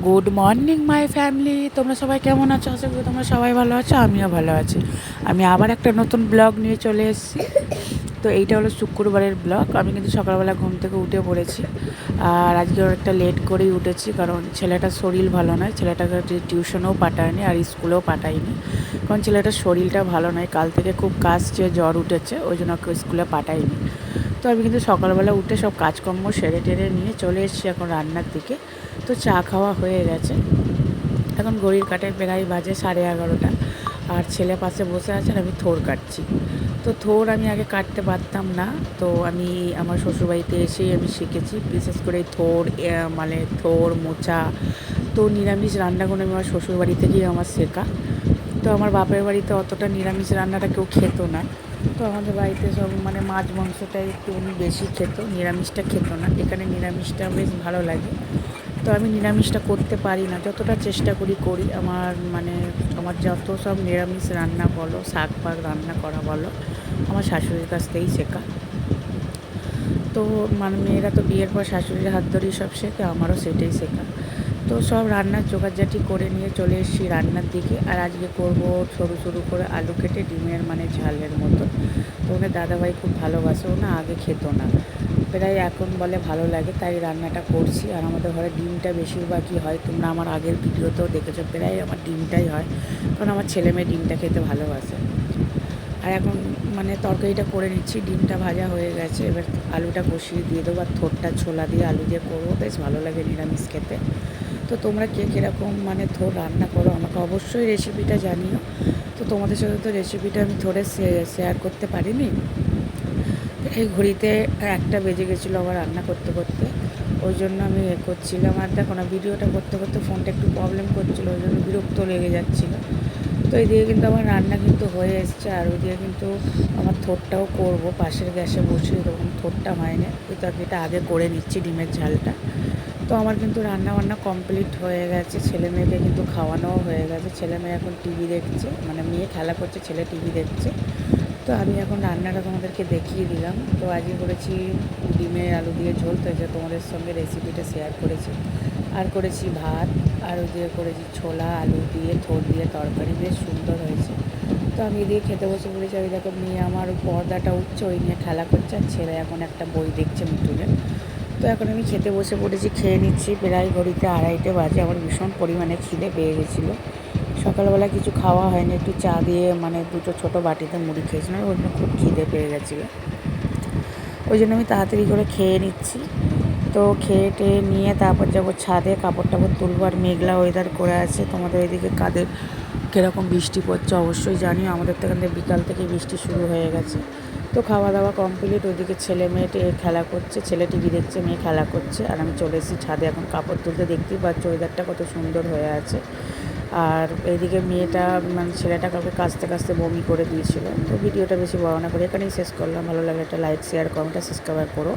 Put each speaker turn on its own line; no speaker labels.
Good morning my family, তোমরা সবাই কেমন আছো? আশা করি তোমরা সবাই ভালো আছো, আমিও ভালো আছি। আমি আবার একটা নতুন ব্লগ নিয়ে চলে এসেছি। তো এইটা হলো শুক্রবারের ব্লগ। আমি কিন্তু সকালবেলা ঘুম থেকে উঠে পড়েছি, আর আজকে অনেকটা লেট করেই উঠেছি, কারণ ছেলেটার শরীর ভালো নয়। ছেলেটাকে টিউশনেও পাঠায়নি আর স্কুলেও পাঠাইনি, কারণ ছেলেটার শরীরটা ভালো নয়। কাল থেকে খুব কাশছে, জ্বর উঠেছে, ওই জন্য ওকে স্কুলে পাঠাইনি। তো আমি কিন্তু সকালবেলা উঠে সব কাজকর্ম সেরে টেরে নিয়ে চলে এসেছি এখন রান্নার দিকে। তো চা খাওয়া হয়ে গেছে, এখন ঘড়ির কাঁটায় প্রায় বাজে 11:30। আর ছেলে পাশে বসে আছে আর আমি থোড় কাটছি। তো থোড় আমি আগে কাটতে পারতাম না, তো আমি আমার শ্বশুরবাড়িতে এসেই আমি শিখেছি। বিশেষ করে থোড় মানে থোড় মোচা, তো নিরামিষ রান্নাগুলো আমি আমার শ্বশুরবাড়ি থেকেই আমার শেখা। তো আমার বাপের বাড়িতে অতটা নিরামিষ রান্নাটা কেউ খেত না। তো আমাদের বাড়িতে সব মানে মাছ মাংসটাই একটু বেশি খেত, নিরামিষটা খেত না। এখানে নিরামিষটা বেশ ভালো লাগে। তো আমি নিরামিষটা করতে পারি না, যতটা চেষ্টা করি আমার মানে আমার যত সব নিরামিষ রান্না বলো, শাক ফাক রান্না করা বলো, আমার শাশুড়ির কাছ থেকেই শেখা। তো মানে মেয়েরা তো বিয়ের পর শাশুড়ির হাত ধরেই সব শেখে, আমারও সেটাই শেখা। তো সব রান্নার জোগাড়জাটি করে নিয়ে চলে এসেছি রান্নার দিকে। আর আজকে করবো সরু সরু করে আলু কেটে ডিমের মানে ঝালের মতো। তো ওনার দাদাভাই খুব ভালোবাসে, ও না আগে খেত না, প্রায় এখন বলে ভালো লাগে, তাই রান্নাটা করছি। আর আমাদের ঘরে ডিমটা বেশিরভাগই হয়, তোমরা আমার আগের ভিডিওতেও দেখেছো, প্রায় আমার ডিমটাই হয়, কারণ আমার ছেলে মেয়ে ডিমটা খেতে ভালোবাসে। আর এখন মানে তরকারিটা করে নিচ্ছি, ডিমটা ভাজা হয়ে গেছে, এবার আলুটা কষিয়ে দিয়ে দেবো। আর থোড়টা ছোলা দিয়ে আলু দিয়ে করবো, বেশ ভালো লাগে নিরামিষ খেতে। তো তোমরা কে কীরকম মানে থোড় রান্না করো আমাকে অবশ্যই রেসিপিটা জানিও। তো তোমাদের সাথে তো রেসিপিটা আমি থোড়ে শেয়ার করতে পারিনি। এই ঘড়িতে 1টা বেজে গেছিলো আমার রান্না করতে করতে, ওই জন্য আমি করছিলাম। আর দেখো না, ভিডিওটা করতে করতে ফোনটা একটু প্রবলেম করছিলো, ওই জন্য বিরক্ত লেগে যাচ্ছিলো। তো এইদিকে কিন্তু আমার রান্না কিন্তু হয়ে এসছে, আর ওইদিকে কিন্তু আমার থোড়টাও করবো, পাশের গ্যাসে বসিয়ে তখন থোড়টা হয়নি, ওই তরকারিটা আগে করে নিচ্ছি, ডিমের ঝালটা। তো আমার কিন্তু রান্না বান্না কমপ্লিট হয়ে গেছে, ছেলে মেয়েকে কিন্তু খাওয়ানোও হয়ে গেছে। ছেলে মেয়ে এখন টিভি দেখছে, মানে মেয়ে খেলা করছে, ছেলে টিভি দেখছে। তো আমি এখন রান্নাটা তোমাদেরকে দেখিয়ে দিলাম। তো আজকে করেছি ডিমের আলু দিয়ে ঝোল, তো যে তোমাদের সঙ্গে রেসিপিটা শেয়ার করেছি। আর করেছি ভাত, আর ওই দিয়ে করেছি ছোলা আলু দিয়ে থোড় দিয়ে তরকারি, বেশ সুন্দর হয়েছে। তো আমি এদিকে খেতে বসে পড়েছি। আমি দেখো মেয়ে আমার পর্দাটা উঠছে, ওই নিয়ে খেলা করছে, আর ছেলে এখন একটা বই দেখছে মিঠুনের। তো এখন আমি খেতে বসে পড়েছি, খেয়ে নিচ্ছি। প্রায় ঘড়িতে 2:30 বাজে। আমার ভীষণ পরিমাণে খিদে পেয়ে গেছিলো, সকালবেলা কিছু খাওয়া হয়নি, একটু চা দিয়ে মানে দুটো ছোটো বাটিতে মুড়ি খেয়েছিলাম, ওই জন্য খুব খিদে পেয়ে গেছিলো, ওই জন্য আমি তাড়াতাড়ি করে খেয়ে নিচ্ছি। তো খেয়ে টেয়ে নিয়ে তারপর যাবো ছাদে, কাপড় টাপড় তুলবো। আর মেঘলা ওয়েদার করে আছে। তোমাদের এদিকে কাদের কীরকম বৃষ্টি পড়ছে অবশ্যই জানিও। আমাদের তো এখানে বিকাল থেকে বৃষ্টি শুরু হয়ে গেছে। তো খাওয়া দাওয়া কমপ্লিট, ওইদিকে ছেলে মেয়ে খেলা করছে, ছেলে টিভি দেখছে, মেয়ে খেলা করছে, আর আমি চলে এসেছি ছাদে এখন কাপড় তুলতে। দেখতেই পাচ্ছ ওয়েদারটা কত সুন্দর হয়ে আছে। আর এইদিকে মেয়েটা মানে ছেলেটা কাউকে কাচতে কাচতে বমি করে দিয়েছিল। তো ভিডিওটা বেশি বর্ণনা করে এখানেই শেষ করলাম। ভালো লাগলে একটা লাইক শেয়ার কমেন্ট সাবস্ক্রাইব করো।